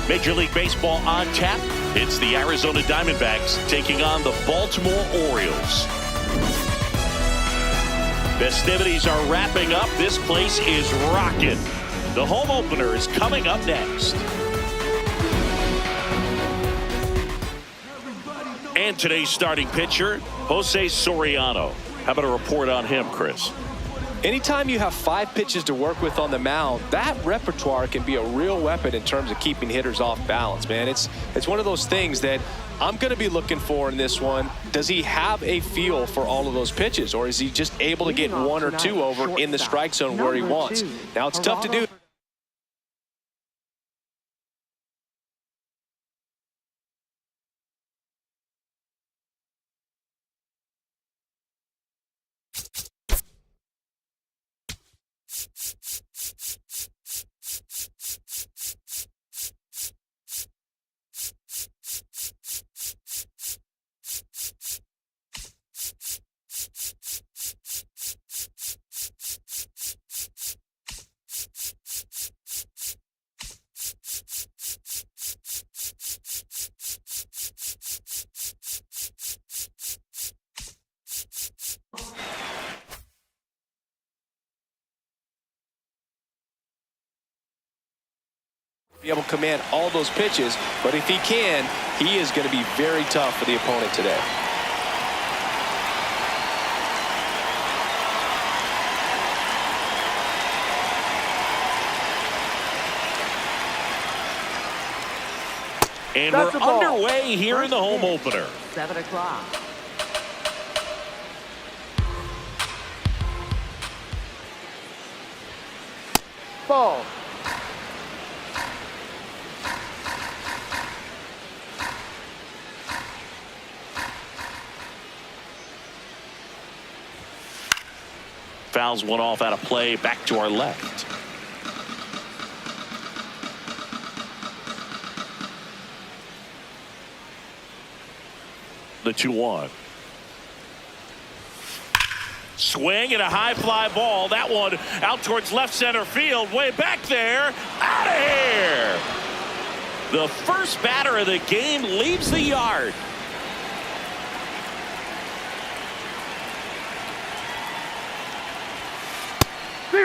Major League Baseball on tap. It's the Arizona Diamondbacks taking on the Baltimore Orioles. Festivities are wrapping up. This place is rocking. The home opener is coming up next. And today's starting pitcher, Jose Soriano. How about a report on him, Chris? Anytime you have 5 pitches to work with on the mound, that repertoire can be a real weapon in terms of keeping hitters off balance, man. It's one of those things that I'm going to be looking for in this one. Does he have a feel for all of those pitches, or is he just able to get 1 or 2 over in the strike zone where he wants? Now, it's tough to do. Be able to command all those pitches, but if he can, he is going to be very tough for the opponent today. And we're underway here in the home opener. 7 o'clock. Ball. Fouls one off out of play, back to our left. The 2-1. Swing and a high fly ball. That one out towards left center field. Way back there. Out of here. The first batter of the game leaves the yard.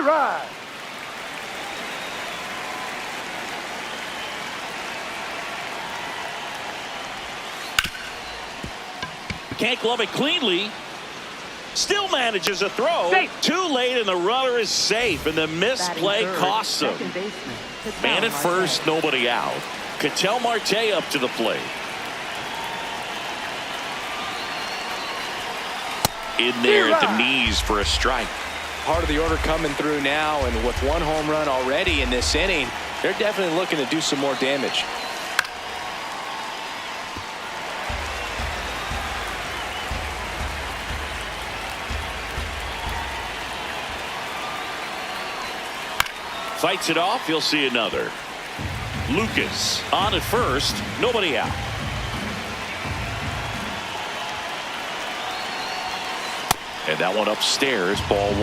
Right. Can't glove it cleanly. Still manages a throw. Safe. Too late, and the runner is safe, and the misplay costs him. Man at first, nobody out. Ketel Marte up to the plate. In there at the knees for a strike. Part of the order coming through now, and with 1 home run already in this inning, they're definitely looking to do some more damage. Fights it off. You'll see another. Lucas on at first. Nobody out. And that one upstairs, ball 1.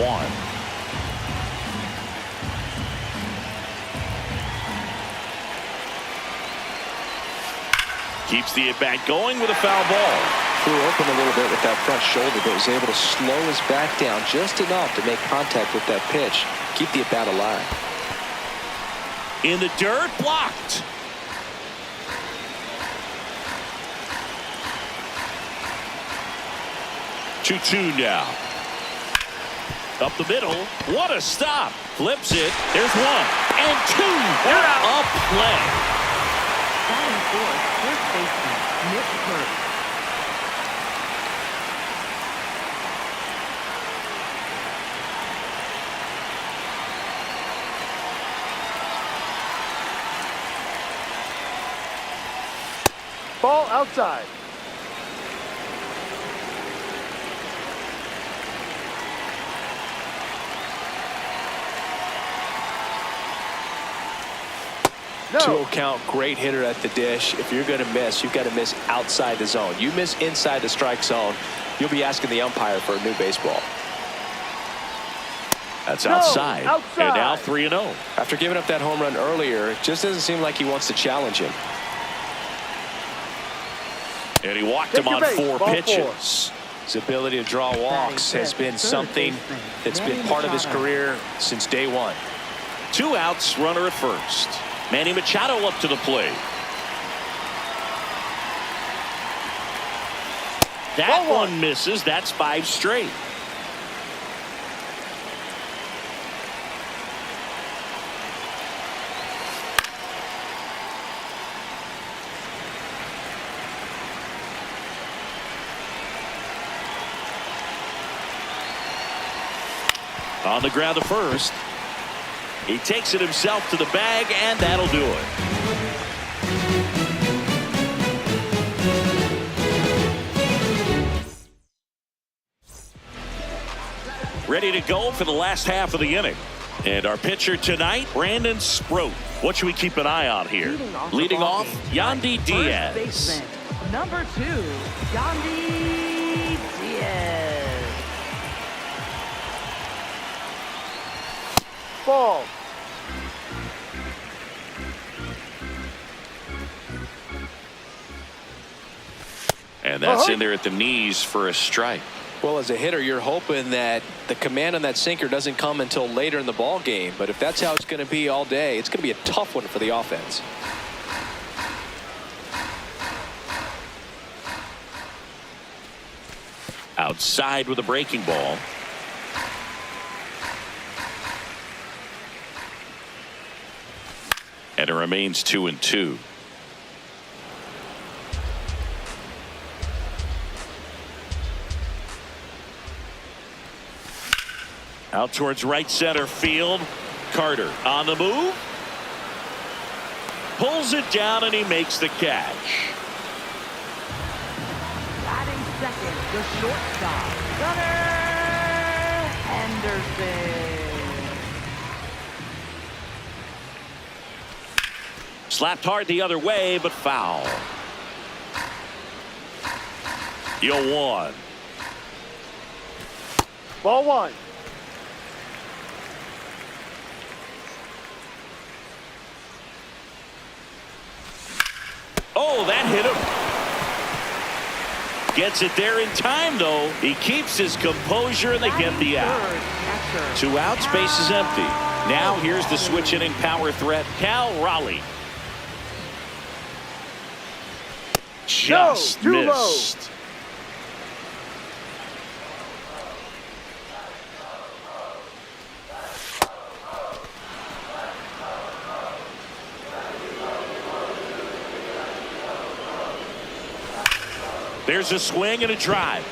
Keeps the at-bat going with a foul ball. Flew open a little bit with that front shoulder, but was able to slow his back down just enough to make contact with that pitch. Keep the at-bat alive. In the dirt, blocked. Two now. Up the middle. What a stop. Flips it. There's 1 and 2. What a play. Batting fourth, first baseman, Nick Hurt. Ball outside. No. 2-0 count, great hitter at the dish. If you're going to miss, you've got to miss outside the zone. You miss inside the strike zone, you'll be asking the umpire for a new baseball. That's No, outside. outside. And now 3-0. After giving up that home run earlier, it just doesn't seem like he wants to challenge him. And he walked Take him on your base, 4 ball pitches. His ability to draw walks has been something that's been part of his career since day one. 2 outs, runner at first. Manny Machado up to the plate. That Ball one misses. That's 5 straight. On the ground to first. He takes it himself to the bag, and that'll do it. Ready to go for the last half of the inning. And our pitcher tonight, Brandon Sproat. What should we keep an eye on here? Leading off, Yandy Diaz. First baseman, number 2, Yandy Diaz. Ball. And that's in there at the knees for a strike. Well, as a hitter, you're hoping that the command on that sinker doesn't come until later in the ball game. But if that's how it's going to be all day, it's going to be a tough one for the offense. Outside with a breaking ball. And it remains 2-2. Out towards right center field. Carter on the move. Pulls it down and he makes the catch. Batting second, the shortstop, Gunnar Henderson. Slapped hard the other way, but foul. 0-1. Ball 1. Oh, that hit him. Gets it there in time, though. He keeps his composure, and they get the out. 2 outs, base is empty. Now here's the switch inning power threat, Cal Raleigh. Just too low. missed. There's a swing and a drive.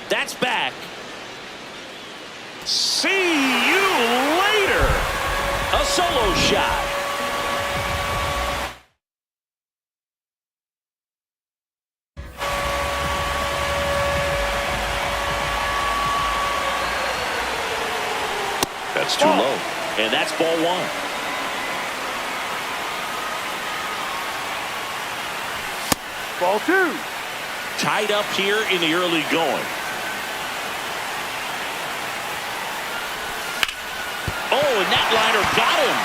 That's back. See you later. A solo shot. That's too low. And that's ball 1. Ball 2. Tied up here in the early going. Oh, and that liner got him.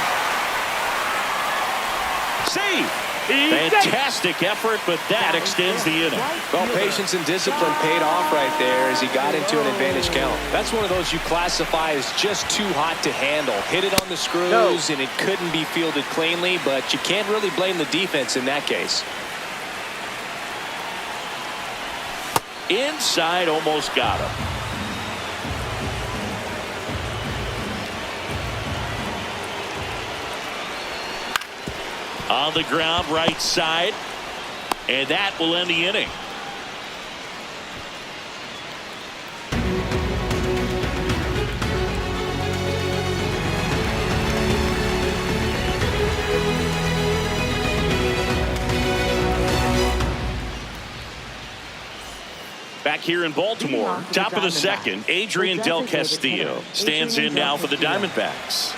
Save. Fantastic effort, but that extends the inning. Well, patience and discipline paid off right there as he got into an advantage count. That's one of those you classify as just too hot to handle. Hit it on the screws, and it couldn't be fielded cleanly, but you can't really blame the defense in that case. Inside, almost got him. On the ground, right side. And that will end the inning. Back here in Baltimore, top of the second, Adrian Del Castillo stands in now for the Diamondbacks.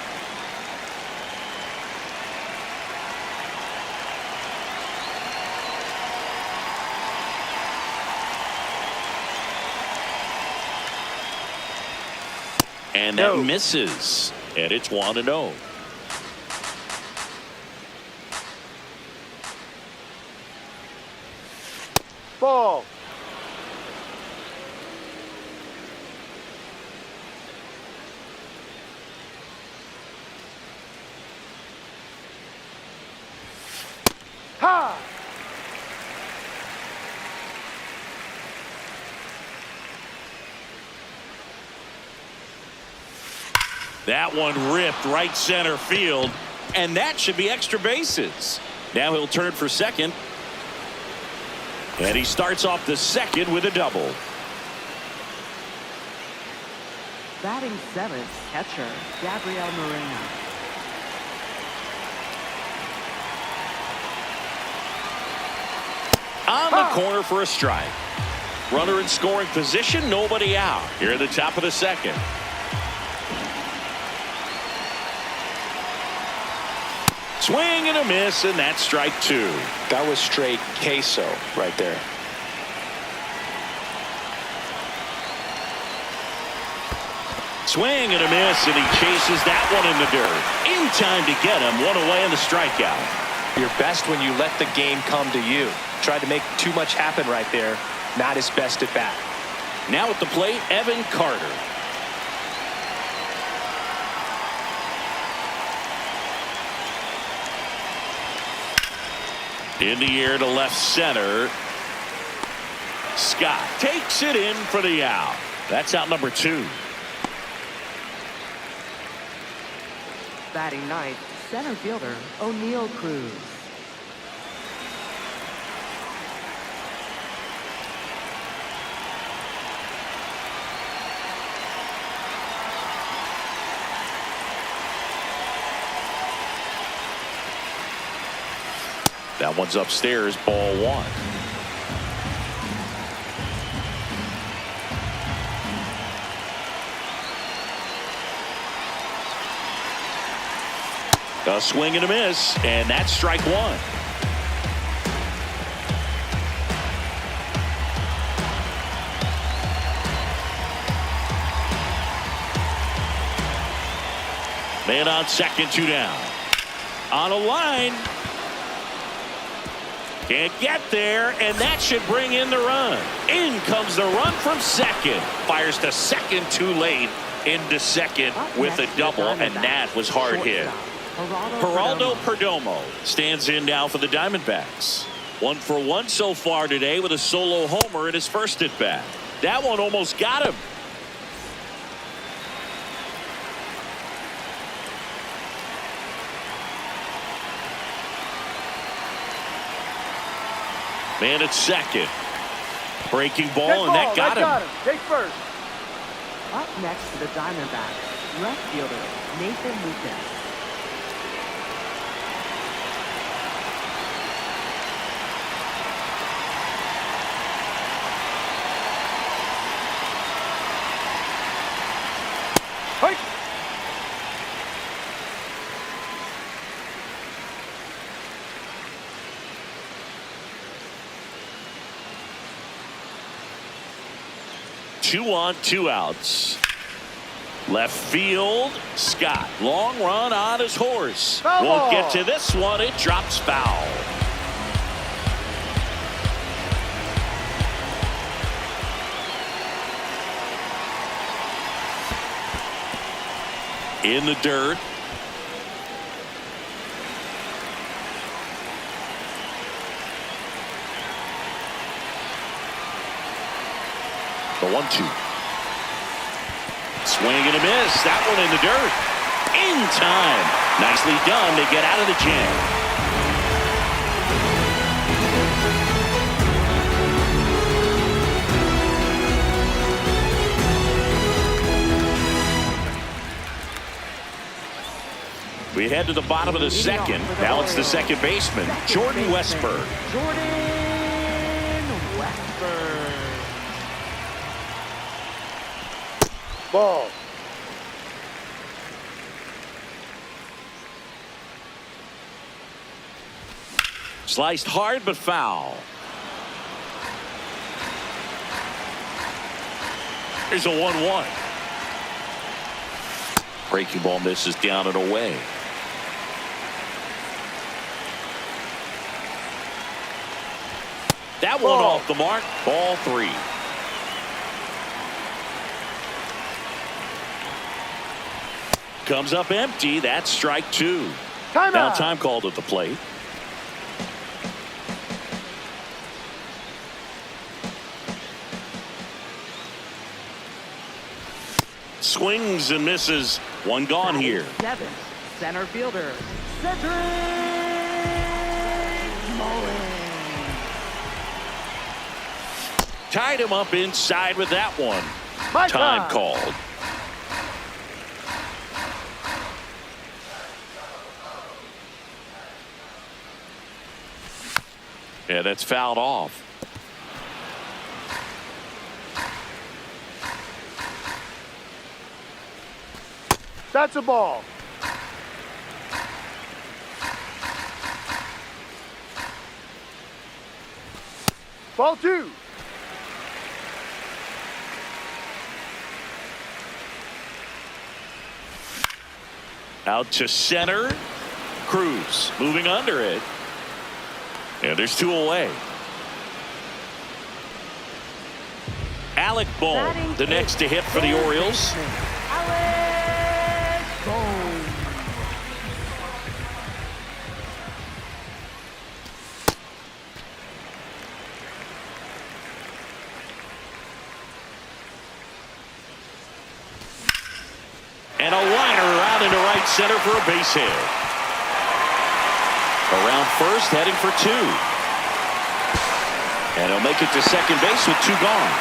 And that No. misses. And it's 1-0. Ball. Ha! That one ripped right center field, and that should be extra bases. Now he'll turn for second, and he starts off the second with a double. Batting seventh, catcher, Gabriel Moreno. On the corner for a strike. Runner in scoring position, nobody out. Here at the top of the second. Swing and a miss, and that's strike two. That was straight queso right there. Swing and a miss, and he chases that one in the dirt. In time to get him, one away in the strikeout. You're best when you let the game come to you. Tried to make too much happen right there. Not his best at bat. Now at the plate, Evan Carter. In the air to left center. Scott takes it in for the out. That's out number two. Batting ninth, center fielder, O'Neal Cruz. That one's upstairs, ball one. A swing and a miss, and that's strike one. Man on second, two down. On a line. Can't get there, and that should bring in the run. In comes the run from second. Fires to second too late. Into second with a double, and that was hard hit. Geraldo Perdomo stands in now for the Diamondbacks. 1 for 1 so far today with a solo homer in his first at bat. That one almost got him. Man at second. Breaking ball, and that got him. Take first. Up next to the Diamondbacks, left fielder, Nathan Lucas. Hey. Two on, two outs. Left field, Scott. Long run on his horse. Foul Won't ball. get to this one. It drops foul. In the dirt. The 1-2. Swing and a miss. That one in the dirt. In time. Nicely done to get out of the jam. We head to the bottom of the second. Now it's the second baseman, Jordan Westburg. Jordan Westburg. Ball. Sliced hard but foul. Here's a 1-1. Breaking ball misses down and away. That one Ball. off the mark. Ball 3. Comes up empty. That's strike 2. Timeout. Now time called at the plate. Swings and misses. One gone here. 7th, center fielder, Cedric Mullins. Tied him up inside with that one. My Time time. called. Yeah, that's fouled off. That's a ball. Ball 2. Out to center. Cruz moving under it. And there's 2 away. Alec Bohm, the next to hit for the Orioles. Alec Bohm. And a liner out into right center for a base hit. Around first, heading for 2. And he'll make it to second base with 2 gone.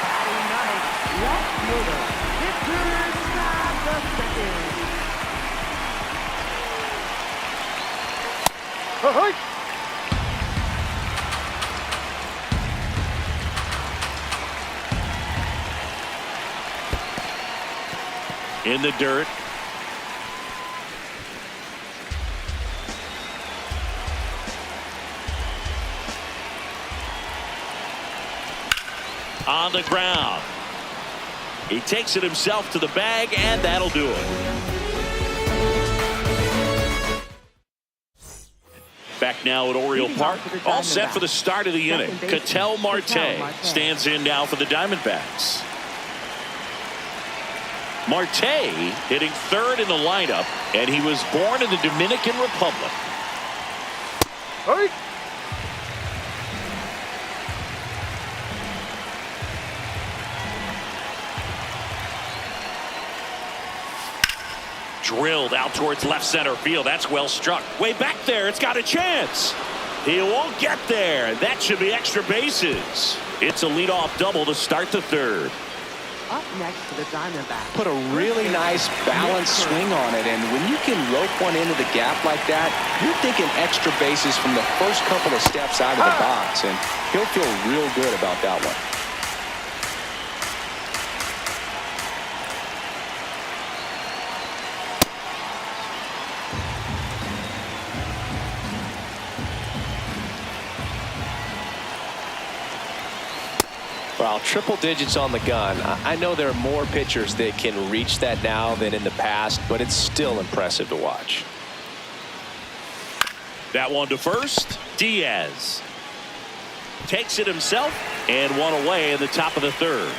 Batting ninth, left fielder, Victor Scott II. Hey. In the dirt. On the ground. He takes it himself to the bag, and that'll do it. Back now at Oriole Park. All set for the start of the inning. Ketel Marte stands in now for the Diamondbacks. Marte hitting third in the lineup, and he was born in the Dominican Republic. Hey. Drilled out towards left center field. That's well struck. Way back there. It's got a chance. He won't get there. That should be extra bases. It's a leadoff double to start the third. Up next to the Diamondbacks. Put a really nice balanced swing on it, and when you can rope one into the gap like that, you're thinking extra bases from the first couple of steps out of the box, and he'll feel real good about that one. Well, triple digits on the gun. I know there are more pitchers that can reach that now than in the past, but it's still impressive to watch. That one to first. Diaz takes it himself, and one away in the top of the third.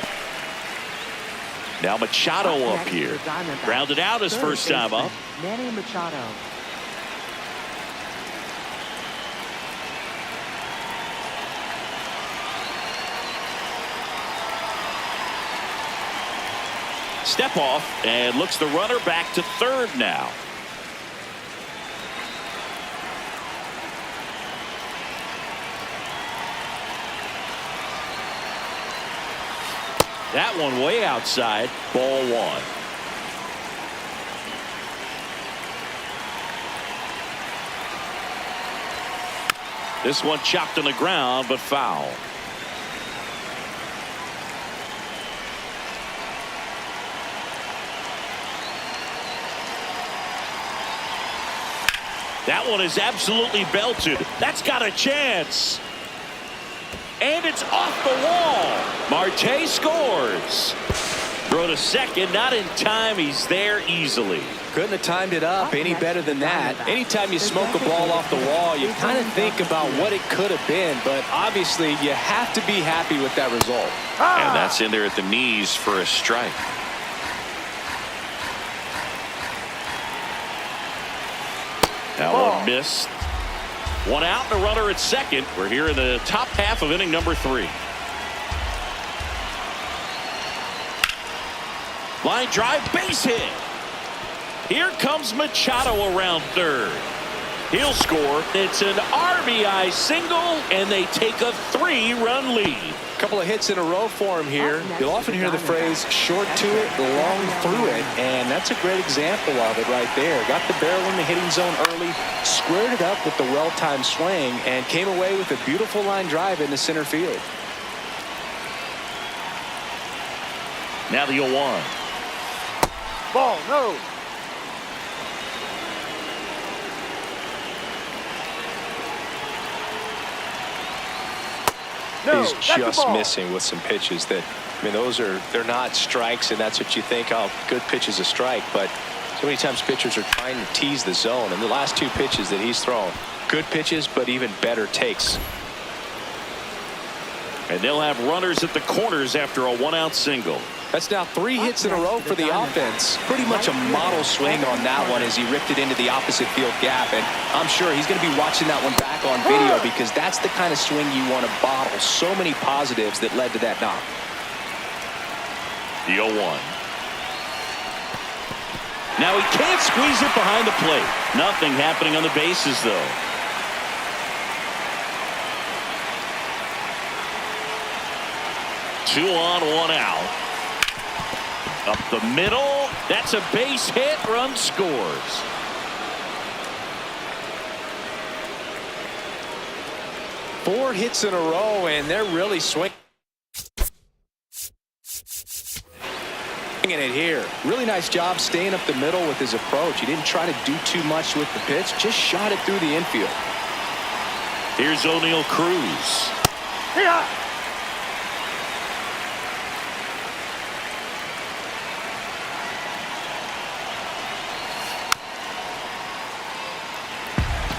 Now Machado up here. Grounded out his first time up. Manny Machado. Step off and looks the runner back to third now. That one way outside. Ball 1. This one chopped on the ground, but foul. That one is absolutely belted. That's got a chance. And it's off the wall. Marte scores. Throw to second, not in time. He's there easily. Couldn't have timed it up any better than that. Anytime you smoke a ball off the wall, you kind of think about what it could have been, but obviously you have to be happy with that result. And that's in there at the knees for a strike. That one missed. One out and a runner at second. We're here in the top half of inning number 3. Line drive, base hit. Here comes Machado around third. He'll score. It's an RBI single, and they take a 3-run lead. A couple of hits in a row for him here. You'll often hear the phrase short to it, long through it, and that's a great example of it right there. Got the barrel in the hitting zone early, squared it up with the well-timed swing, and came away with a beautiful line drive into center field. Now the 0-1. Ball, no. No, He's that's a just ball. missing with some pitches that, I mean, they're not strikes, and that's what you think, oh, good pitch is a strike, but so many times pitchers are trying to tease the zone, and the last 2 pitches that he's thrown, good pitches, but even better takes. And they'll have runners at the corners after a 1-out single. That's now 3 hits in a row for the offense. Pretty much a model swing on that one as he ripped it into the opposite field gap. And I'm sure he's going to be watching that one back on video because that's the kind of swing you want to bottle. So many positives that led to that knock. The 0-1. Now he can't squeeze it behind the plate. Nothing happening on the bases, though. Two on, 1 out. Up the middle. That's a base hit. Run scores. Four hits in a row, and they're really swinging it here. Really nice job staying up the middle with his approach. He didn't try to do too much with the pitch. Just shot it through the infield. Here's O'Neal Cruz. Yeah.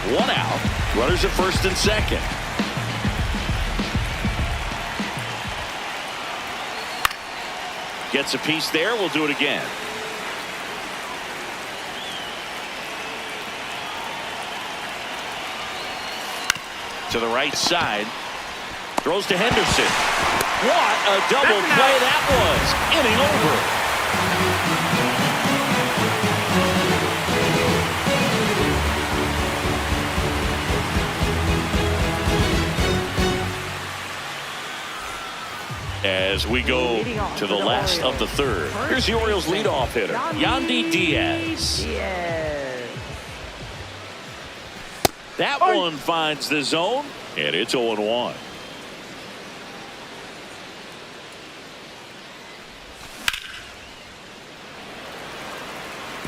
One out. Runners at first and second. Gets a piece there. We'll do it again. To the right side. Throws to Henderson. What a double play that was. Inning over. As we go to the last of the third. Here's the Orioles leadoff hitter, Yandy Diaz. That one finds the zone, and it's 0-1.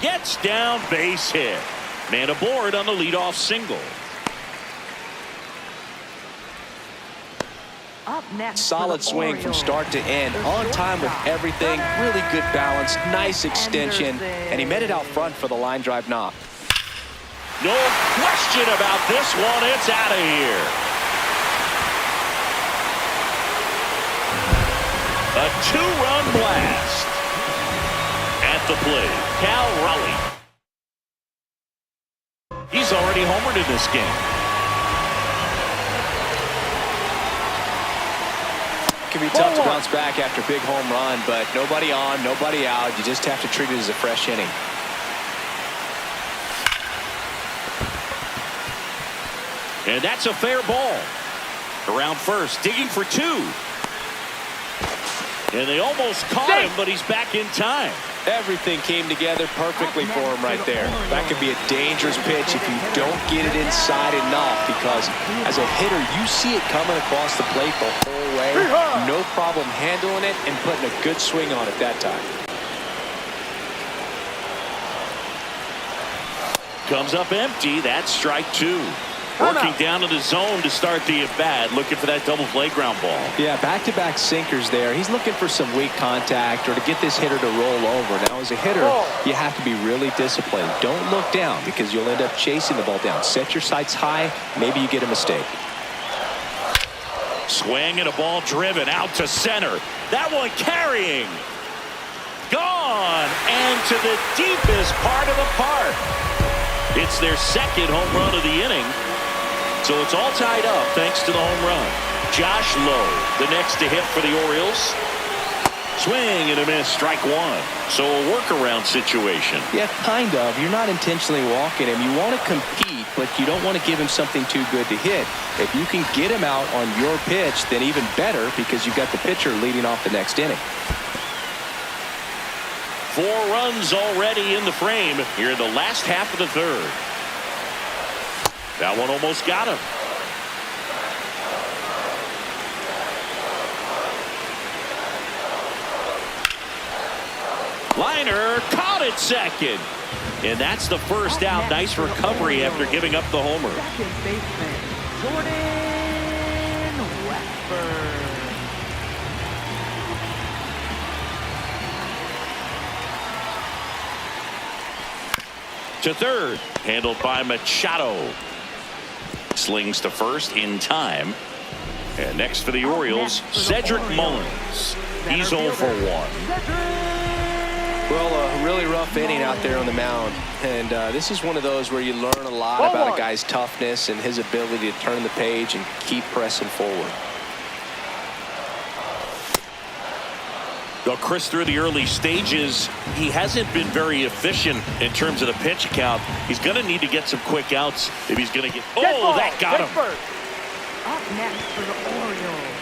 Gets down, base hit. Man aboard on the leadoff single. Up next, solid swing from start to end, on time with everything, really good balance, nice extension, and he met it out front for the line drive knock. No question about this one. It's out of here. A 2-run blast at the plate. Cal Raleigh. He's already homered in this game. It can be tough to bounce back after a big home run, but nobody on, nobody out. You just have to treat it as a fresh inning. And that's a fair ball. Around first, digging for 2. And they almost caught him, but he's back in time. Everything came together perfectly for him right there. That could be a dangerous pitch if you don't get it inside enough, because as a hitter, you see it coming across the plate the whole way. No problem handling it and putting a good swing on it that time. Comes up empty. That's strike 2. Working down to the zone to start the at-bat, looking for that double play ground ball. Yeah, back-to-back sinkers there. He's looking for some weak contact or to get this hitter to roll over. Now, as a hitter, you have to be really disciplined. Don't look down because you'll end up chasing the ball down. Set your sights high. Maybe you get a mistake. Swing and a ball driven out to center. That one carrying. Gone. And to the deepest part of the park. It's their second home run of the inning. So it's all tied up thanks to the home run. Josh Lowe, the next to hit for the Orioles. Swing and a miss, strike one. So a workaround situation. Yeah, kind of. You're not intentionally walking him. You want to compete, but you don't want to give him something too good to hit. If you can get him out on your pitch, then even better because you've got the pitcher leading off the next inning. 4 runs already in the frame here in the last half of the third. That one almost got him. Liner caught it second. And that's the first out. Nice recovery after giving up the homer. Second baseman, Jordan Westburg. To third, handled by Machado. Slings to first in time. And next for the Orioles, Cedric Mullins. He's 0 for 1. Well, a really rough inning out there on the mound. And this is one of those where you learn a lot about a guy's toughness and his ability to turn the page and keep pressing forward. Well, Chris, through the early stages, he hasn't been very efficient in terms of the pitch count. He's going to need to get some quick outs if he's going to get... Oh, that got him. Up next for the Orioles,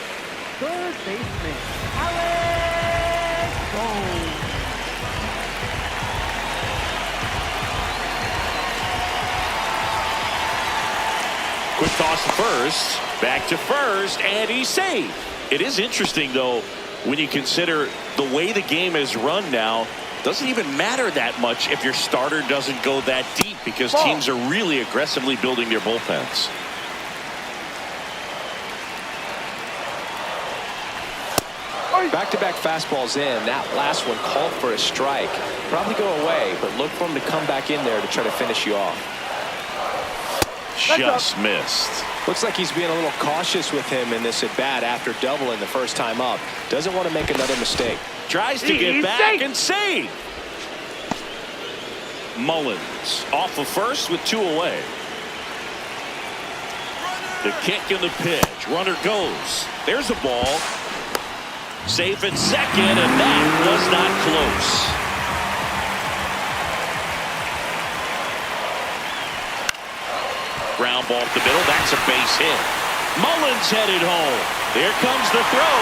third baseman, Alex Gold. Quick toss to first. Back to first, and he's safe. It is interesting, though, when you consider the way the game is run now. Doesn't even matter that much if your starter doesn't go that deep because teams are really aggressively building their bullpens. Back-to-back fastballs in. That last one called for a strike. Probably go away, but look for him to come back in there to try to finish you off. Just missed. Looks like he's being a little cautious with him in this at-bat after doubling the first time up. Doesn't want to make another mistake. Tries to get back and save. Mullins off of first with 2 away. The kick and the pitch. Runner goes. There's a ball. Safe at second, and that was not close. Ground ball up the middle. That's a base hit. Mullins headed home. There comes the throw.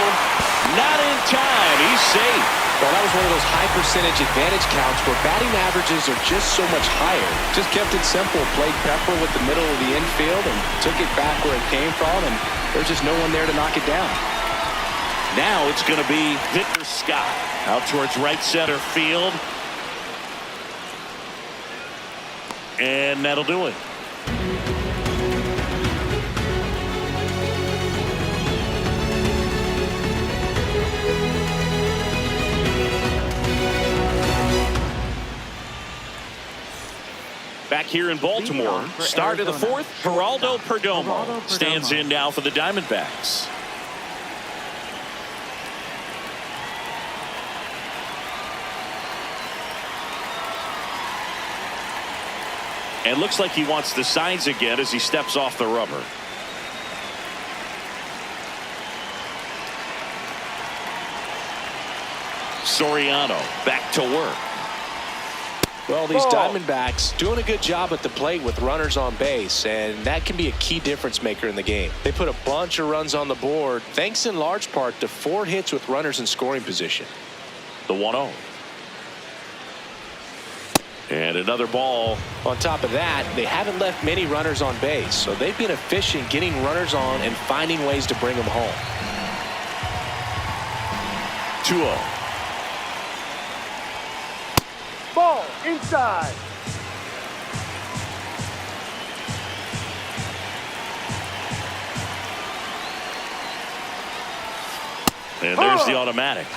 Not in time. He's safe. Well, that was one of those high percentage advantage counts where batting averages are just so much higher. Just kept it simple. Played Pepper with the middle of the infield and took it back where it came from, and there's just no one there to knock it down. Now it's going to be Victor Scott out towards right center field. And that'll do it. Back here in Baltimore, start of the fourth, Geraldo Perdomo stands in now for the Diamondbacks. And looks like he wants the signs again as he steps off the rubber. Soriano back to work. Well, these Diamondbacks doing a good job at the plate with runners on base, and that can be a key difference maker in the game. They put a bunch of runs on the board, thanks in large part to 4 hits with runners in scoring position. The 1-0. And another ball. On top of that, they haven't left many runners on base, so they've been efficient getting runners on and finding ways to bring them home. 2-0. Ball inside. And there's the automatic.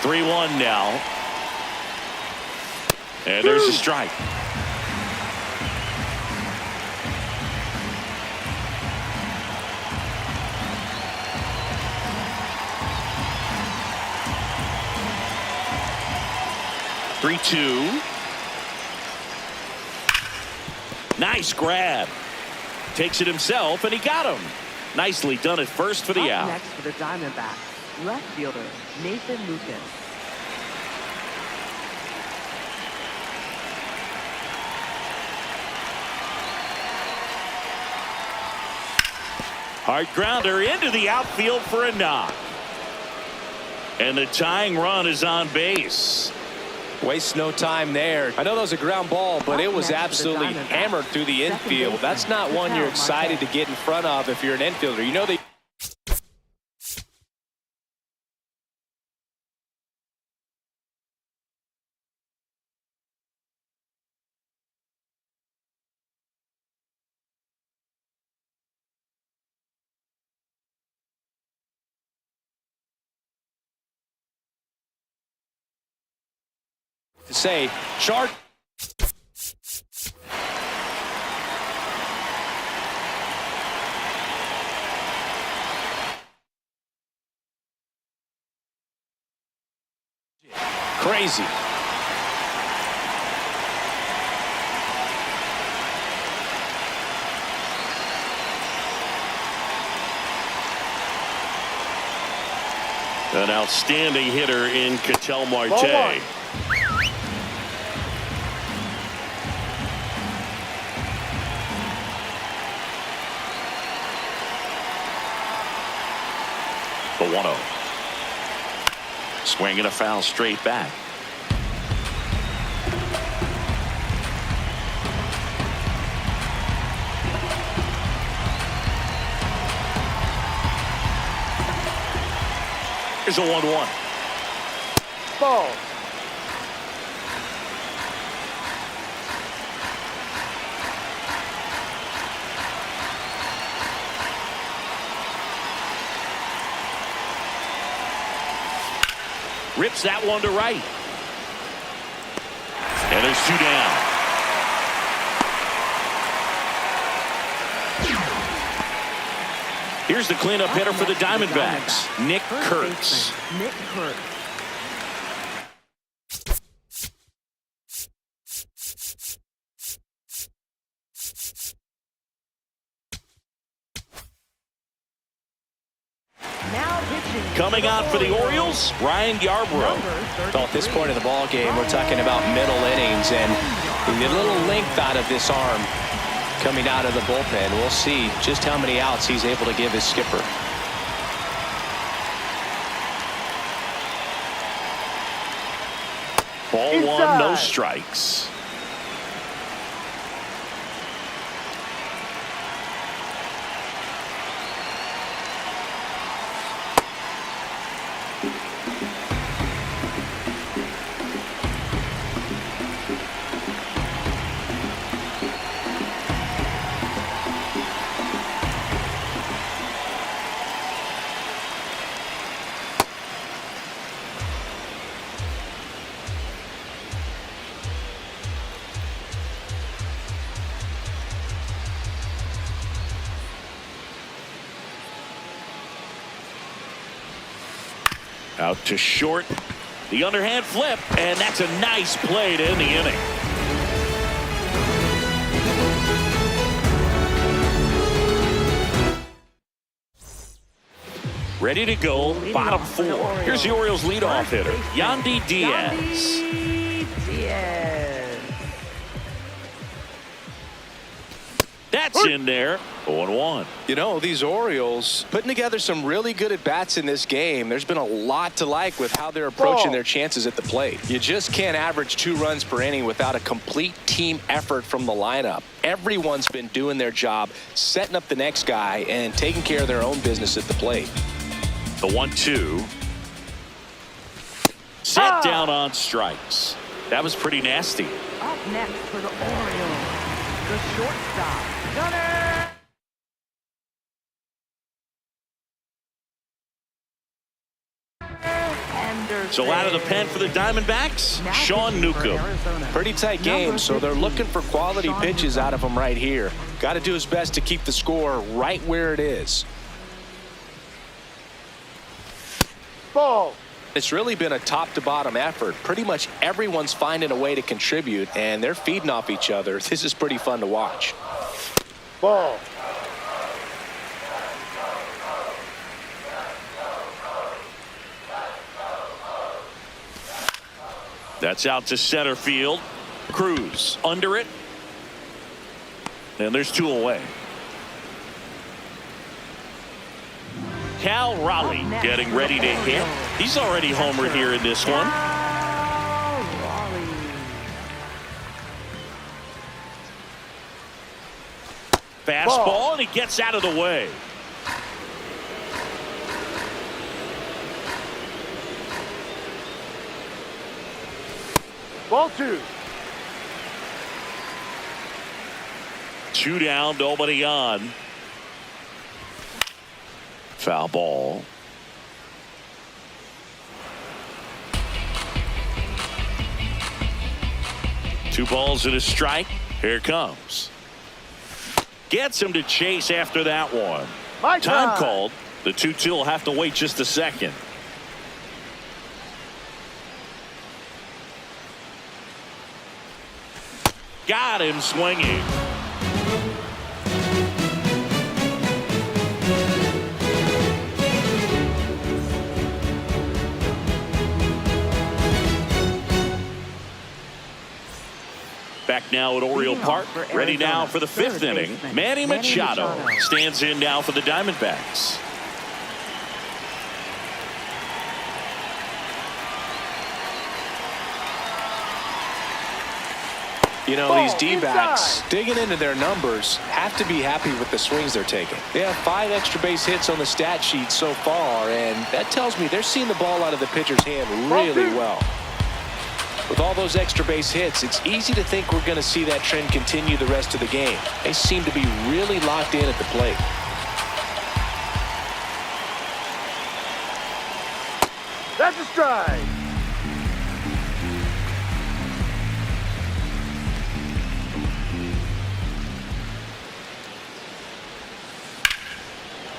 (3-1) now. And there's a strike. (3-2). Nice grab. Takes it himself, and he got him. Nicely done at first for the out. Next for the Diamondbacks, left fielder Nathan Lucas. Hard grounder into the outfield for a knock. And the tying run is on base. Waste no time there. I know that was a ground ball, but it was absolutely hammered through the infield. That's not one you're excited to get in front of if you're an infielder. You know that. To say, chart. Crazy. An outstanding hitter in Ketel Marte. The 1-0. Swing and a foul straight back. Here's a 1-1. Ball. Rips that one to right. And there's two down. Here's the cleanup hitter for the Diamondbacks, Nick Kurtz. Nick Kurtz. Coming on for the Orioles, Ryan Yarbrough. So at this point in the ball game, we're talking about middle innings, and a little length out of this arm coming out of the bullpen. We'll see just how many outs he's able to give his skipper. Ball Inside. 1, no strikes. Out to short. The underhand flip, and that's a nice play to end the inning. Ready to go, bottom 4. Here's the Orioles leadoff hitter, Yandy Diaz. That's in there. 0-1. You know, these Orioles putting together some really good at-bats in this game. There's been a lot to like with how they're approaching their chances at the plate. You just can't average 2 runs per inning without a complete team effort from the lineup. Everyone's been doing their job, setting up the next guy, and taking care of their own business at the plate. The 1-2. Set down on strikes. That was pretty nasty. Up next for the Orioles, the shortstop, Gunner. So out of the pen for the Diamondbacks, Sean Newcomb. Pretty tight game, so they're looking for quality pitches out of him right here. Got to do his best to keep the score right where it is. Ball. It's really been a top-to-bottom effort. Pretty much everyone's finding a way to contribute, and they're feeding off each other. This is pretty fun to watch. Ball. That's out to center field. Cruz under it. And there's 2 away. Cal Raleigh getting ready to hit. He's already homered here in this one. Fastball, and he gets out of the way. Ball 2. 2 down, nobody on. Foul ball. Two balls and a strike. Here it comes. Gets him to chase after that one. Time called. The 2-2 will have to wait just a second. Got him swinging. Back now at Oriole Park, ready now for the 5th inning. Manny Machado stands in now for the Diamondbacks. You know, these D-backs digging into their numbers have to be happy with the swings they're taking. They have 5 extra base hits on the stat sheet so far, and that tells me they're seeing the ball out of the pitcher's hand really well. With all those extra base hits, it's easy to think we're going to see that trend continue the rest of the game. They seem to be really locked in at the plate. That's a strike.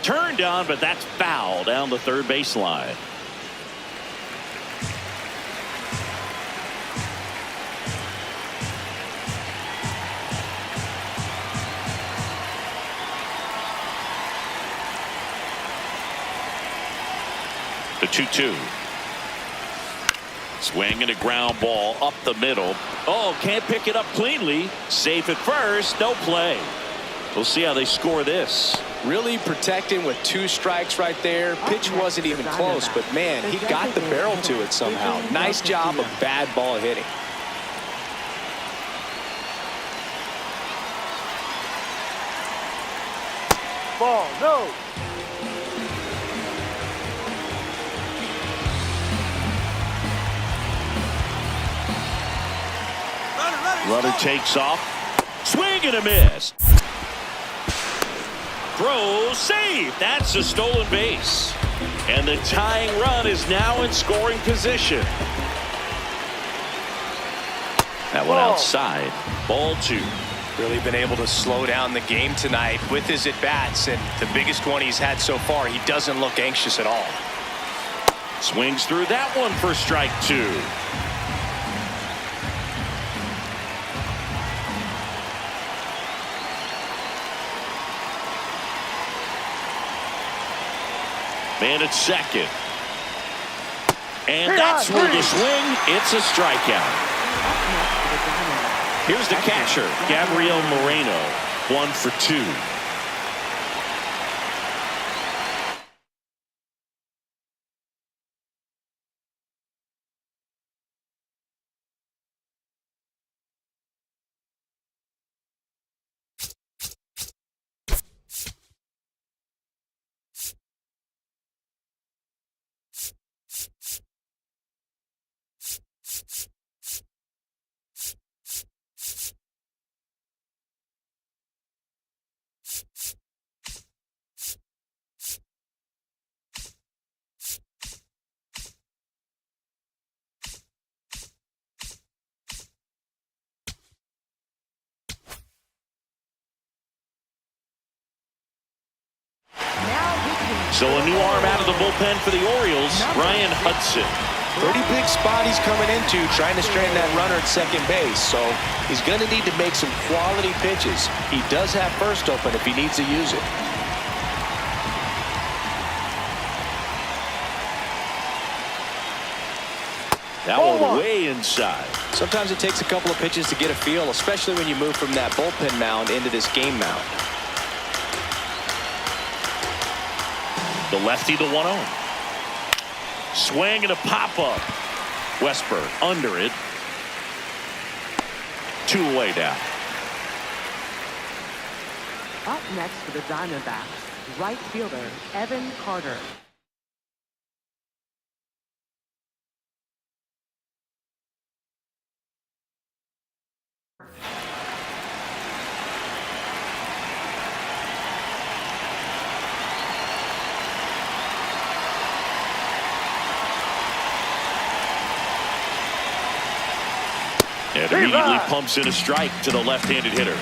Turned on, but that's foul down the third baseline. The 2-2. Swing and a ground ball up the middle. Oh, can't pick it up cleanly. Safe at first. No play. We'll see how they score this. Really protecting with 2 strikes right there. Pitch wasn't even close, but man, he got the barrel to it somehow. Nice job of bad ball hitting. Ball, no. Runner takes off. Swing and a miss. Throw, save. That's a stolen base. And the tying run is now in scoring position. That one outside. Ball 2. Really been able to slow down the game tonight with his at-bats, and the biggest one he's had so far, he doesn't look anxious at all. Swings through that one for strike 2. Man at second. And that's where the swing. It's a strikeout. Here's the catcher, Gabriel Moreno, 1 for 2. So a new arm out of the bullpen for the Orioles, Ryan Hudson. Pretty big spot he's coming into, trying to strand that runner at second base. So he's going to need to make some quality pitches. He does have first open if he needs to use it. That one way inside. Sometimes it takes a couple of pitches to get a feel, especially when you move from that bullpen mound into this game mound. The lefty, the 1-0. Swing and a pop-up. Westberg under it. 2 away down. Up next for the Diamondbacks, right fielder Evan Carter. And immediately pumps in a strike to the left-handed hitter.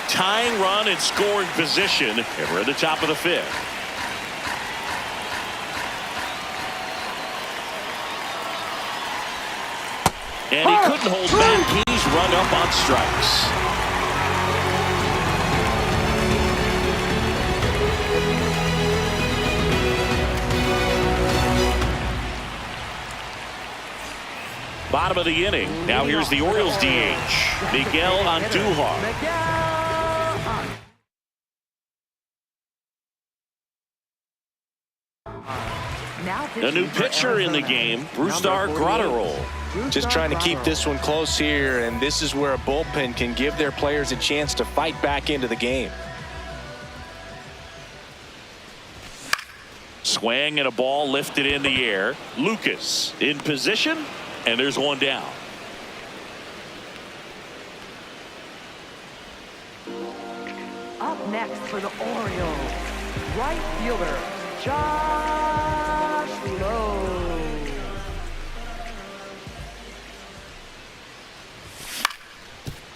Tying run in scoring position, and we're at the top of the 5th. And he couldn't hold back. He's run up on strikes. Bottom of the inning. Now here's the Orioles DH, Miguel Andujar. The new pitcher in the game, Brusdar Graterol. Just trying to keep this one close here, and this is where a bullpen can give their players a chance to fight back into the game. Swing and a ball lifted in the air. Lucas in position, and there's one down. Up next for the Orioles, right fielder Josh Lowe.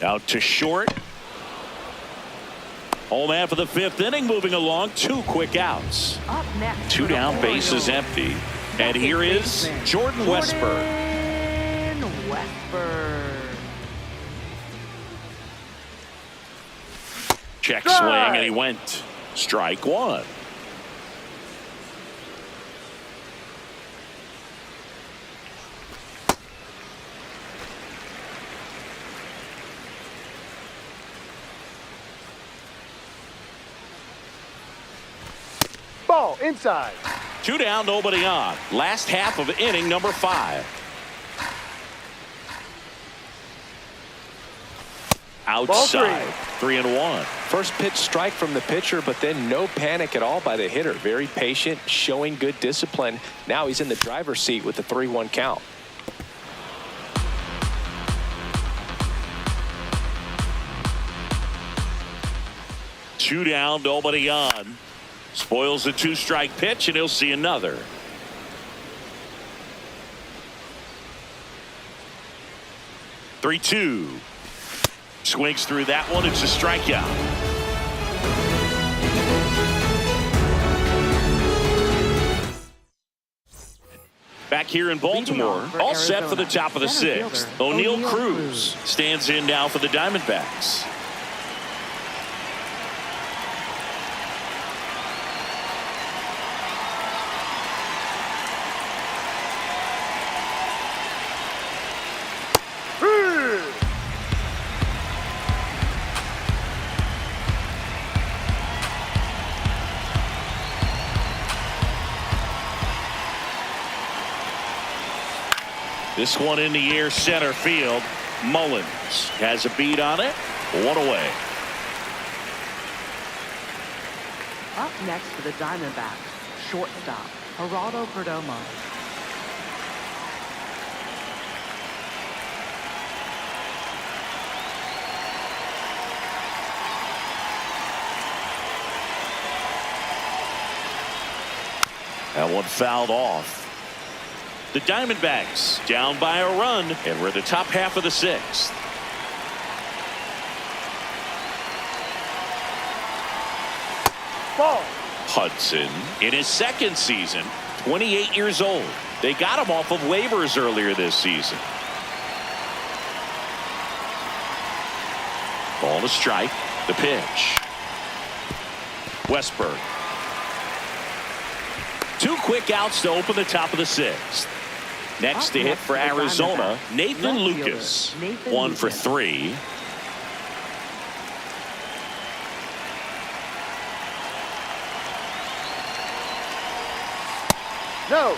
Out to short. Home half of the 5th inning, moving along. 2 quick outs. Up next 2 down, bases empty. And here is Jordan Westberg. Check swing, and he went. Strike 1. Ball inside. 2 down, nobody on. Last half of inning number 5. Outside. 3-1. First pitch strike from the pitcher, but then no panic at all by the hitter. Very patient, showing good discipline. Now he's in the driver's seat with the 3-1 count. Two down, nobody on. Spoils the 2-strike pitch, and he'll see another. Three-two. Swings through that one. It's a strikeout. Back here in Baltimore, all set for the top of the 6th. O'Neal Cruz stands in now for the Diamondbacks. This one in the air, center field. Mullins has a beat on it. 1 away. Up next for the Diamondbacks, shortstop Geraldo Perdomo. That one fouled off. The Diamondbacks down by a run, and we're in the top half of the sixth. Ball. Hudson in his second season, 28 years old. They got him off of waivers earlier this season. Ball to strike. The pitch. Westberg. 2 quick outs to open the top of the sixth. Next to hit for Arizona, Nathan Lucas. 1 for 3. No.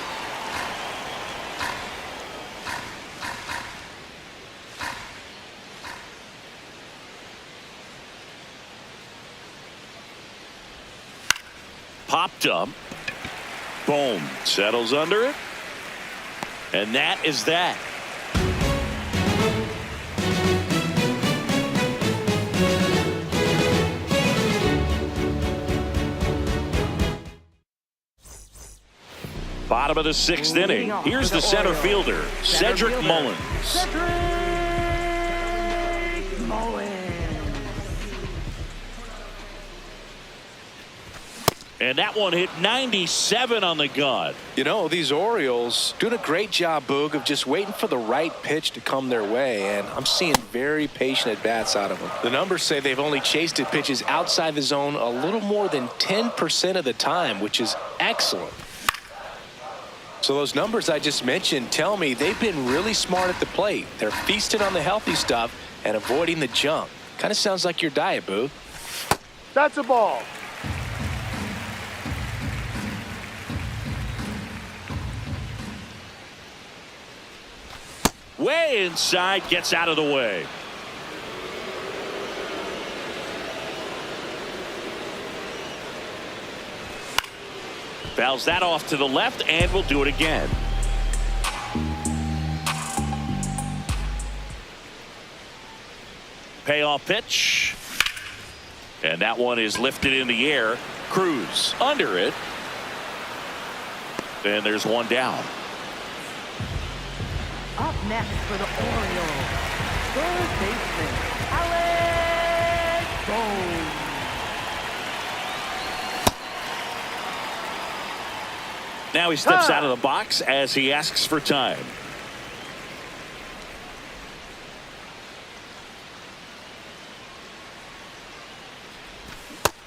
Popped up. Boom. Settles under it. And that is that. Bottom of the sixth inning. Here's the center fielder, Cedric Mullins. And that one hit 97 on the gun. You know, these Orioles doing a great job, Boog, of just waiting for the right pitch to come their way, and I'm seeing very patient at-bats out of them. The numbers say they've only chased at pitches outside the zone a little more than 10% of the time, which is excellent. So those numbers I just mentioned tell me they've been really smart at the plate. They're feasting on the healthy stuff and avoiding the junk. Kind of sounds like your diet, Boog. That's a ball. Way inside, gets out of the way. Fouls that off to the left, and we'll do it again. Payoff pitch. And that one is lifted in the air. Cruz under it. And there's one down. Up next for the Orioles, third baseman, Alex Bohm. Now he steps out of the box as he asks for time.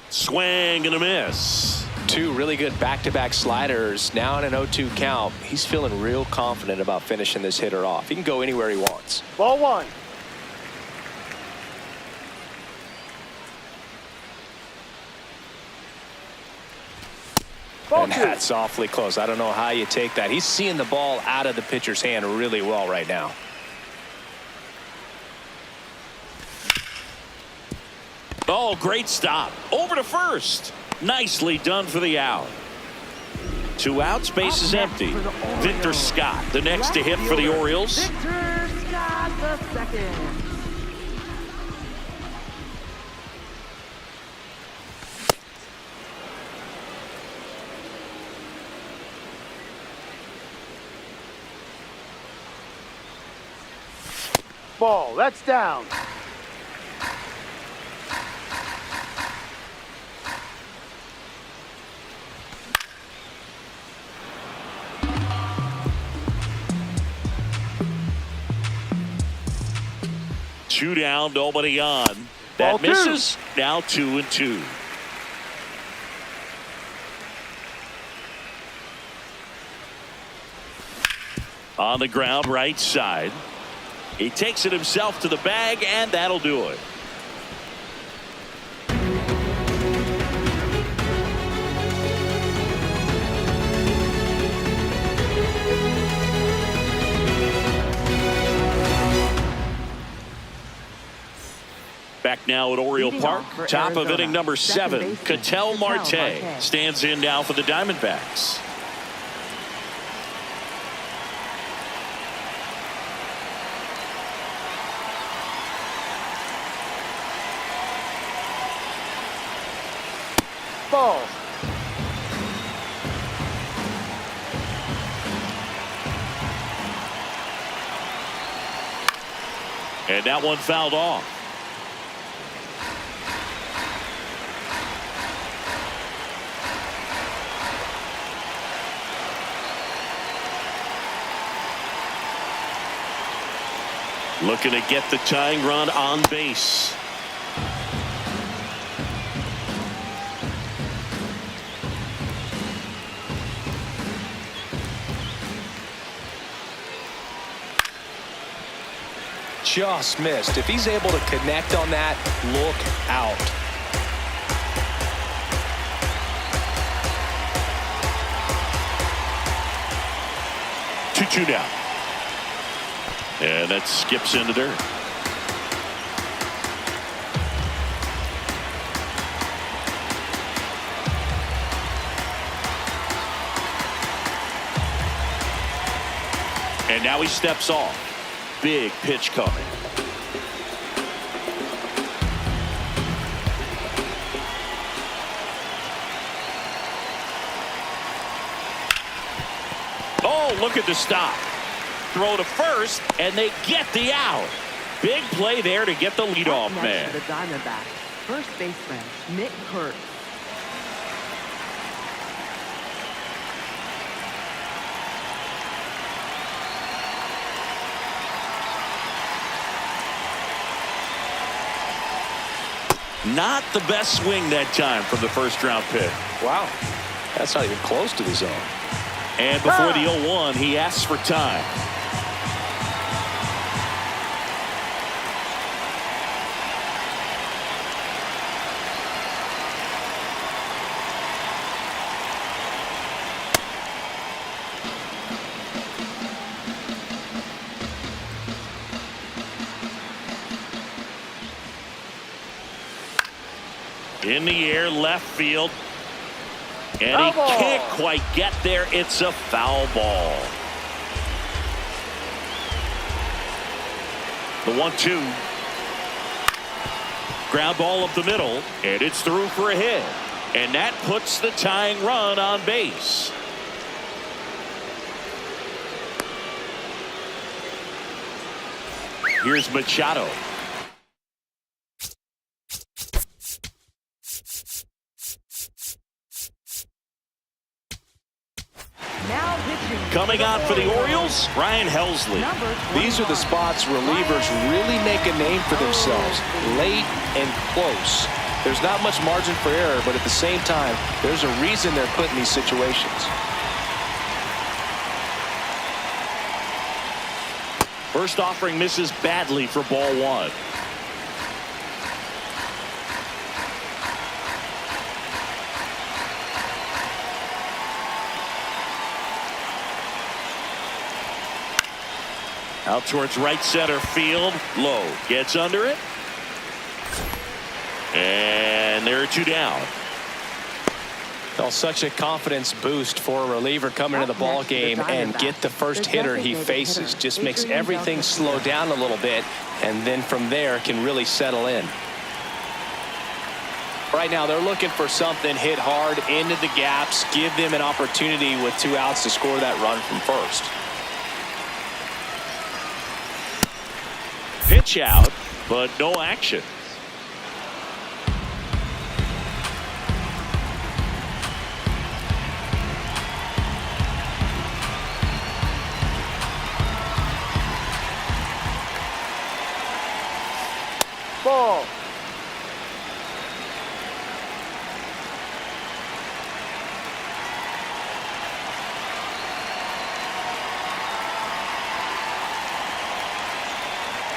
Swing and a miss. 2 really good back-to-back sliders. Now in an 0-2 count. He's feeling real confident about finishing this hitter off. He can go anywhere he wants. Ball 1. Ball And 2. that's awfully close. I don't know how you take that. He's seeing the ball out of the pitcher's hand really well right now. Oh, great stop. Over to first. Nicely done for the out. 2 outs, base is empty. Victor Scott, the next to hit for the Orioles. Victor Scott, the second. Ball. That's down. Two down, nobody on. Ball That 2. misses. Now 2-2. On the ground, right side. He takes it himself to the bag, and that'll do it. Back now at Oriole Leading Park, off for top of Arizona, inning number second 7. baseman, Ketel Marte Marte stands in now for the Diamondbacks. Ball. And that one fouled off. Looking to get the tying run on base. Just missed. If he's able to connect on that, look out. Two down. And that skips into dirt. And now he steps off. Big pitch coming. Oh, look at the stop. Throw to first, and they get the out. Big play there to get the leadoff man. The Diamondbacks, first baseman Nick Hurt. Not the best swing that time from the first round pick. Wow, that's not even close to the zone. And before the 0-1, he asks for time. In the air, left field. And he can't quite get there. It's a foul ball. The 1-2. Ground ball up the middle. And it's through for a hit. And that puts the tying run on base. Here's Machado. Coming on for the Orioles, Ryan Helsley. These are the spots relievers really make a name for themselves, late and close. There's not much margin for error, but at the same time, there's a reason they're put in these situations. First offering misses badly for ball one. Out towards right center field. Low gets under it. And there are two down. Well, such a confidence boost for a reliever coming into the ball game and get the first hitter he faces. Just makes everything slow down a little bit, and then from there can really settle in. Right now they're looking for something hit hard into the gaps, give them an opportunity with 2 outs to score that run from first. Pitch out, but no action. Ball.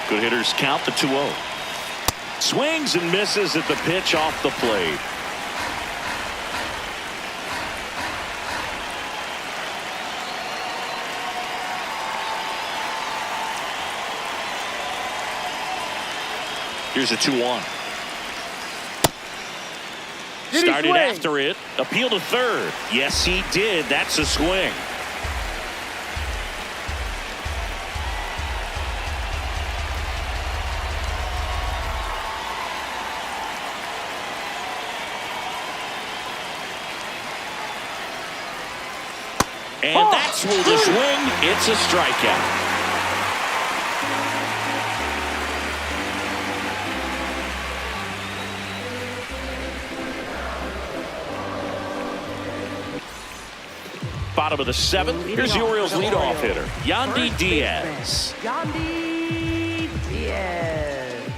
Good hitters count the 2-0. Swings and misses at the pitch off the plate. Here's a 2-1. Started after it. Appeal to third. Yes, he did. That's a swing. And that's where the swing. It's a strikeout. Bottom of the seventh. Here's the Orioles leadoff hitter, Yandy Diaz. Yandy Diaz.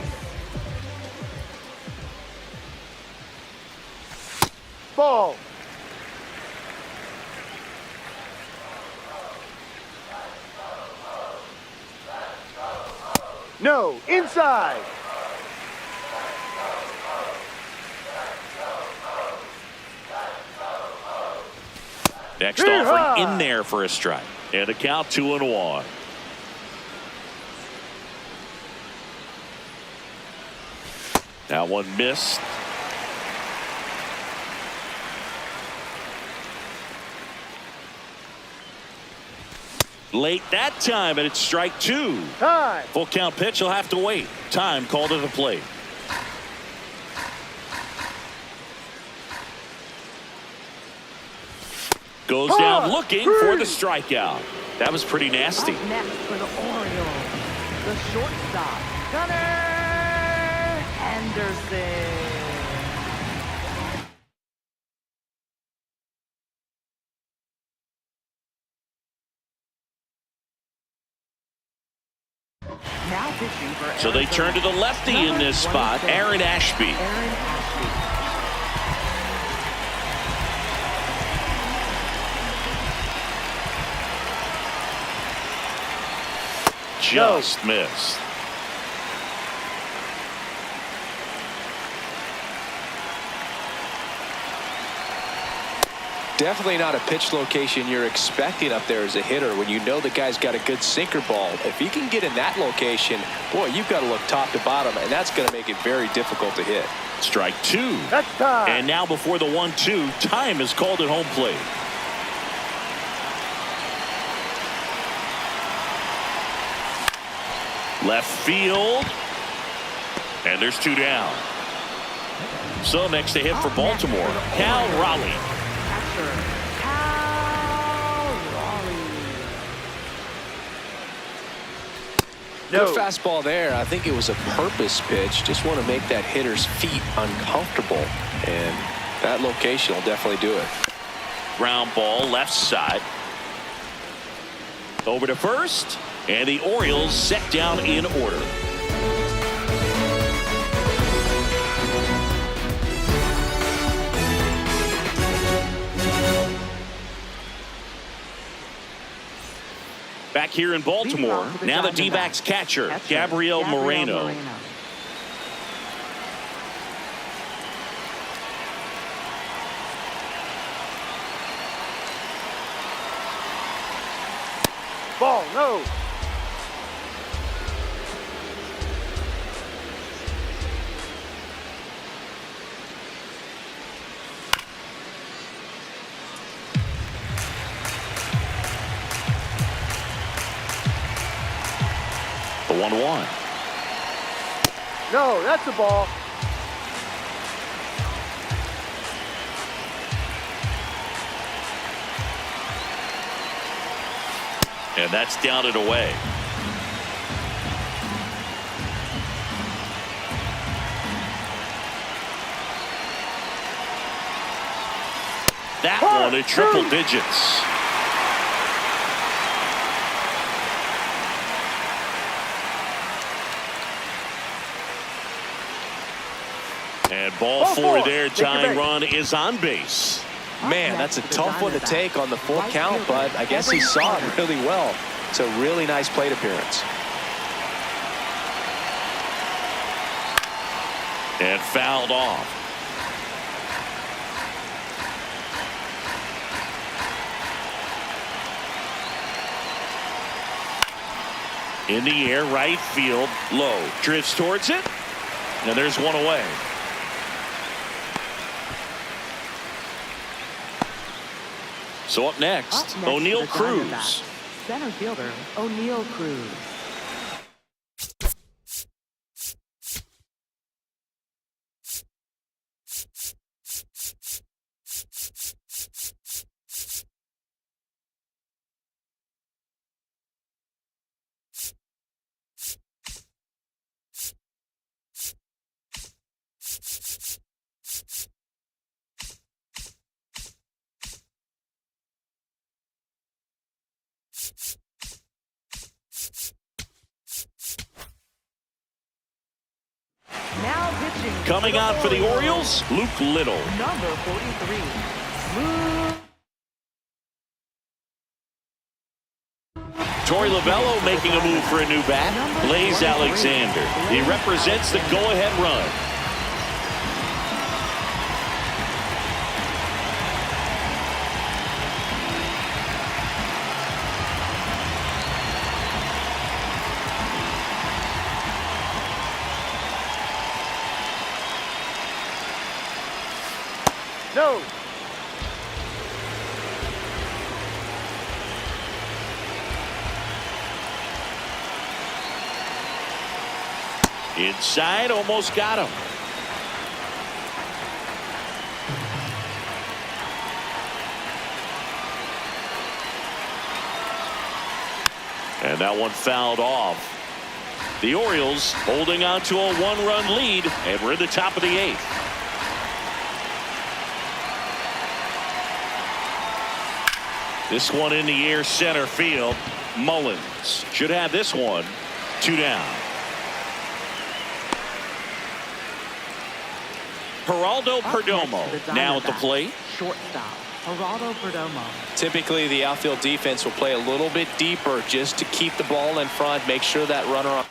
Ball. No, inside. Next offering in there for a strike. And a count 2-1. That one missed. Late that time, and it's strike 2. Time. Full count pitch, he'll have to wait. Time called to the plate. Goes down looking for the strikeout. That was pretty nasty. Up next for the Orioles, the shortstop, Gunnar Henderson. Now pitching for So they turn to the lefty in this spot, Aaron Ashby. Aaron Ashby. Just missed. Definitely not a pitch location you're expecting up there as a hitter when you know the guy's got a good sinker ball. If he can get in that location, boy, you've got to look top to bottom, and that's going to make it very difficult to hit. Strike 2. That's time. And now before the 1-2, time is called at home plate. Left field. And there's 2 down. So next to hit for Baltimore, Cal Raleigh. Catcher, Cal Raleigh. Good fastball there. I think it was a purpose pitch. Just want to make that hitter's feet uncomfortable. And that location will definitely do it. Ground ball left side. Over to first. And the Orioles set down in order. Back here in Baltimore, now the D-backs catcher, Gabriel Moreno. Ball, no. The 1-1. No, that's a ball. And that's down and away. That one at triple digits. And ball 4 there. Tying run is on base. Man, that's a tough one to take on the full count, but I guess he saw it really well. It's a really nice plate appearance. And fouled off. In the air, right field, low. Drifts towards it. And there's one away. So up next, O'Neal Cruz. Center fielder, O'Neal Cruz. Coming on for the Orioles, Luke Little. Number 43, Luke. Torey Lovello making a move for a new bat. Blaze Alexander. He represents the go-ahead run. No. Inside, almost got him. And that one fouled off. The Orioles holding on to a one-run lead, and we're in the top of the 8th. This one in the air, center field. Mullins should have this one. 2 down. Geraldo Perdomo now at the plate. Shortstop, Geraldo Perdomo. Typically, the outfield defense will play a little bit deeper just to keep the ball in front, make sure that runner on.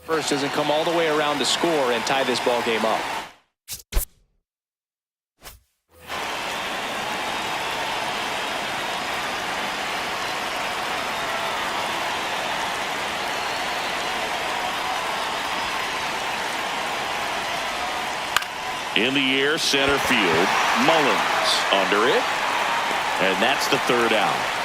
First doesn't come all the way around to score and tie this ball game up. In the air, center field. Mullins under it. And that's the 3rd out.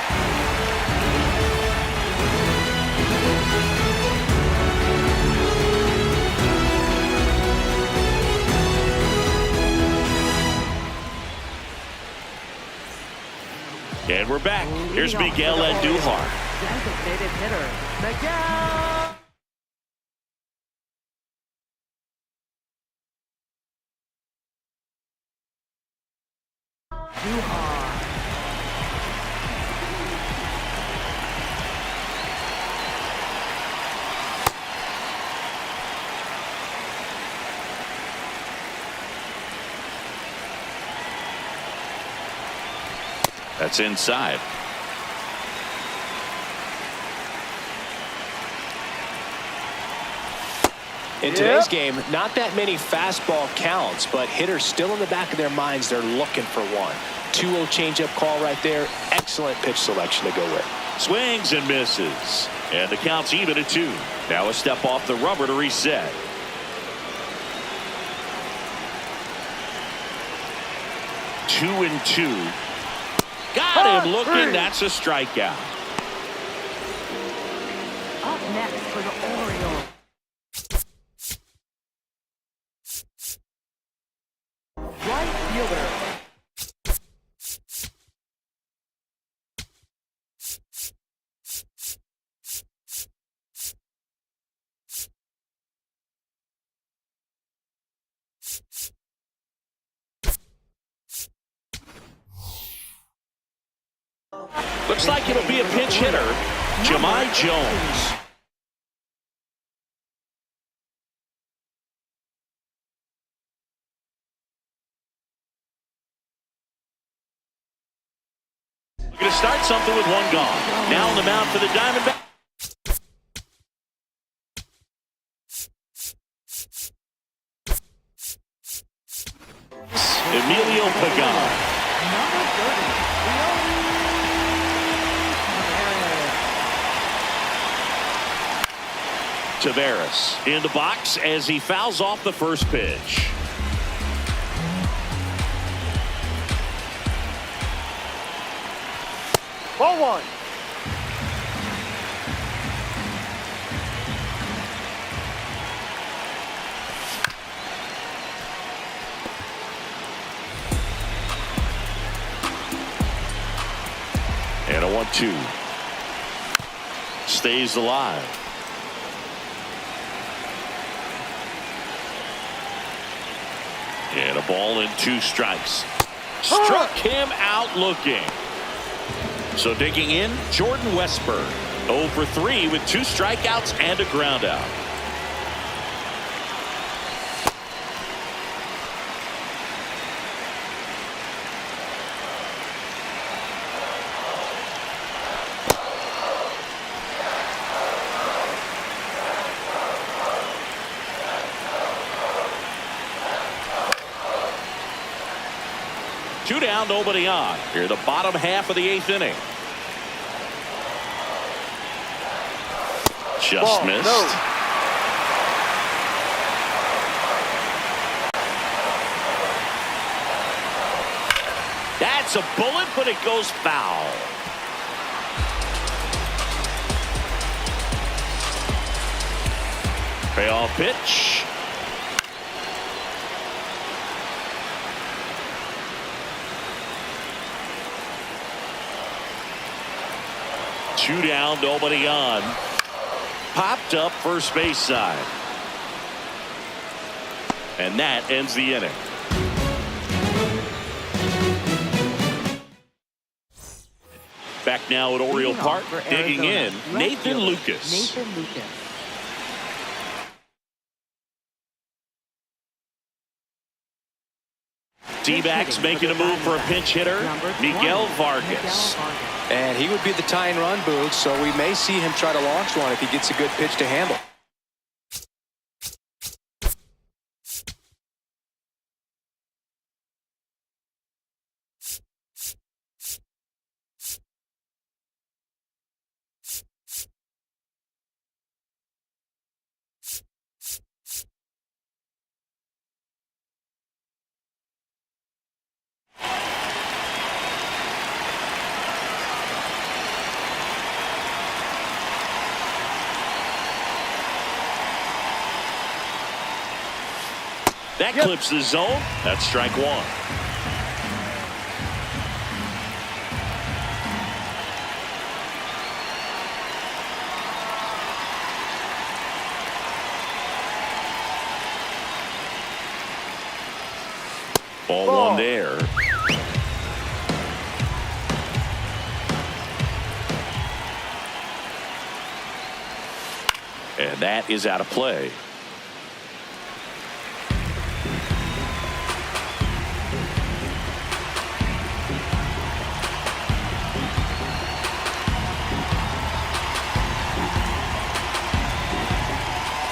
And we're back. Here's Miguel Andujar. Designated hitter, Miguel. Andujar. That's inside. In today's game, not that many fastball counts, but hitters still in the back of their minds, they're looking for one. 2-0 changeup call right there. Excellent pitch selection to go with. Swings and misses. And the count's even at 2. Now a step off the rubber to reset. Two and 2. Got him looking. That's a strikeout. Up next for the Orioles. Right fielder. Looks like it'll be a pinch hitter, Jahmai Jones. We're going to start something with one gone. Now on the mound for the Diamondbacks. Emilio Pagan. Number 30. Taveras in the box as he fouls off the first pitch. Ball 1. And a 1-2. Stays alive. ball and 2 strikes. Struck him out looking. So digging in, Jordan Westburg. 0 for 3 with 2 strikeouts and a ground out. Two down, nobody on. Here, the bottom half of the 8th inning. Just Ball, missed. no. That's a bullet, but it goes foul. Payoff pitch. Two down, nobody on. Popped up first base side. And that ends the inning. Back now at Oriole Leading Park, off for digging in, Arizona, Nathan left fielder, Lucas. Nathan Lucas. D-backs making a move for a pinch hitter, Miguel Vargas. And he would be the tying run, Boog, so we may see him try to launch one if he gets a good pitch to handle. That clips the zone. That's strike 1. Ball 1 there. And that is out of play.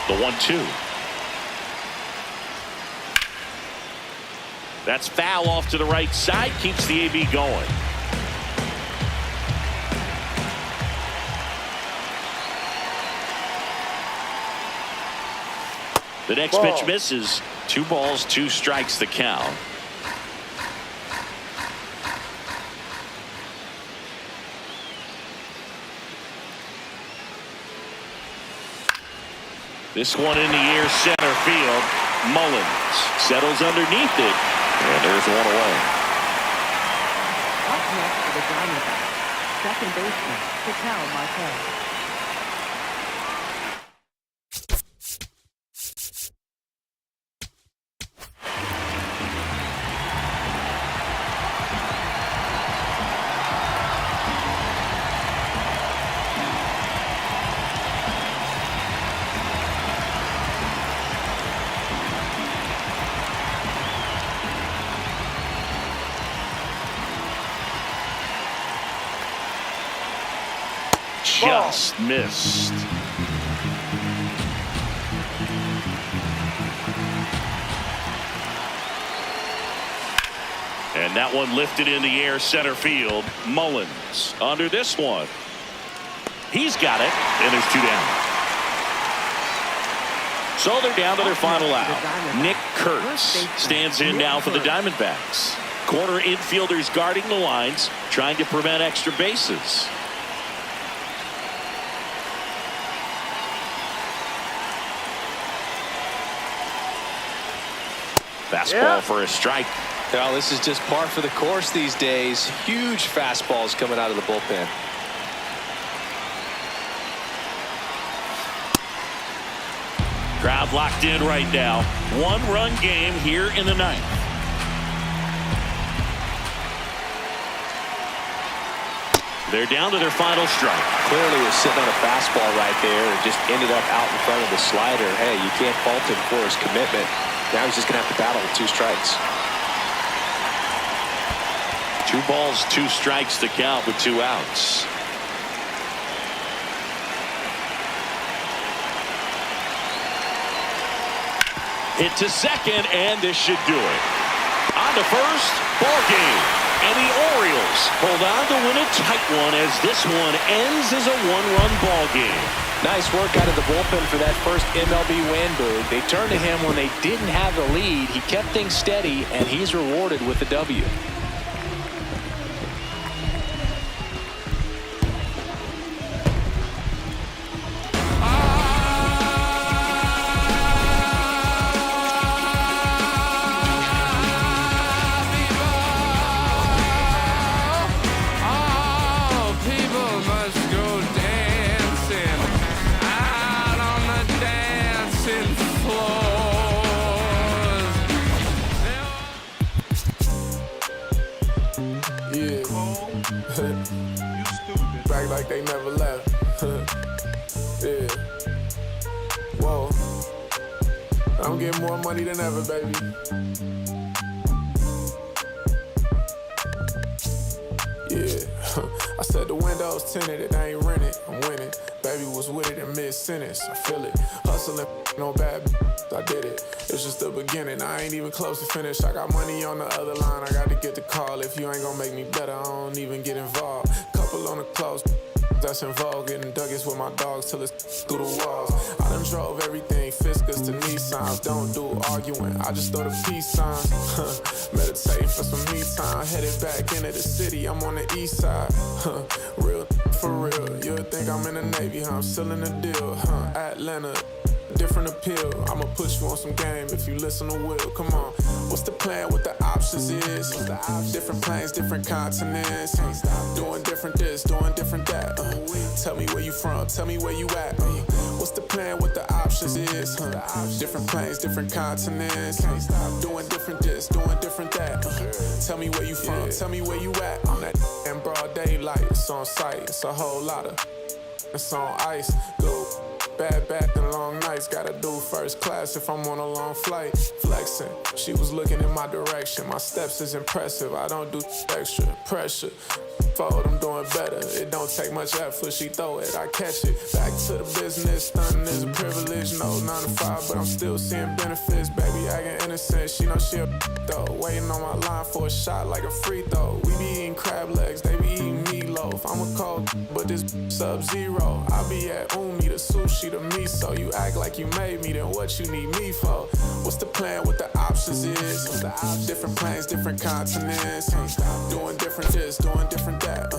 The 1-2. That's foul off to the right side. Keeps the AB going. The next pitch misses. 2 balls, 2 strikes the count. This one in the air, center field. Mullins settles underneath it, and there's 1 away. Up next for the Diamondbacks, second baseman, Ketel Marte. Just missed. And that one lifted in the air, center field. Mullins under this one. He's got it, and there's 2 down. So they're down to their final out. Nick Kurtz stands in now for the Diamondbacks. Corner infielders guarding the lines, trying to prevent extra bases. Fastball for a strike. Well, this is just par for the course these days. Huge fastballs coming out of the bullpen. Crowd locked in right now. 1-run game here in the 9th. They're down to their final strike. Clearly was sitting on a fastball right there and just ended up out in front of the slider. Hey, you can't fault him for his commitment. Now he's just going to have to battle with 2 strikes. 2 balls, 2 strikes to count with 2 outs. Hit to second, and this should do it. On to first, ball game. And the Orioles hold on to win a tight one as this one ends as a 1-run ball game. Nice work out of the bullpen for that first MLB win, Boog. They turned to him when they didn't have the lead. He kept things steady, and he's rewarded with the W. Back like they never left. Yeah. Whoa. I'm getting more money than ever, baby. Yeah. I said the windows tinted, it ain't rented. I'm winning. Baby was with it in mid-sentence. I feel it. Hustling, no bad. I did it. It's just the beginning. I ain't even close to finish. I got money on the other line. I got to get the call. If you ain't gonna make me better, I don't even get involved. Couple on the close. That's involved. Getting duggies with my dogs till it's through the walls. I done drove everything, Fiscus to Nissans. Don't do arguing, I just throw the peace signs. Meditate for some me time. Headed back into the city, I'm on the east side. Real for real. You'll think I'm in the Navy, huh? I'm still in the deal, huh? Atlanta. Different appeal. I'ma put you on some game if you listen to Will. Come on. What's the plan? What the options is? Different planes, different continents. Doing different this, doing different that. Tell me where you from. Tell me where you at. What's the plan? What the options is? Different planes, different continents. Doing different this, doing different that. Tell me where you from. Tell me where you at. On that in broad daylight. It's on sight. It's a whole lot of. It's on ice. Go. Bad back and long nights, gotta do first class if I'm on a long flight. Flexing, she was looking in my direction. My steps is impressive, I don't do extra pressure. Forward, I'm doing better. It don't take much effort, she throw it, I catch it. Back to the business, stunning is a privilege. No 9 to 5, but I'm still seeing benefits. Baby acting innocent, she know she a though. Waiting on my line for a shot like a free throw. We be eating crab legs, they be eating meatloaf. I'm a cold, but this sub-zero. I be at Umi, the sushi, the miso. You act like you made me, then what you need me for? What's the plan? What the options is? Different planes, different continents. Doing different this, doing different that.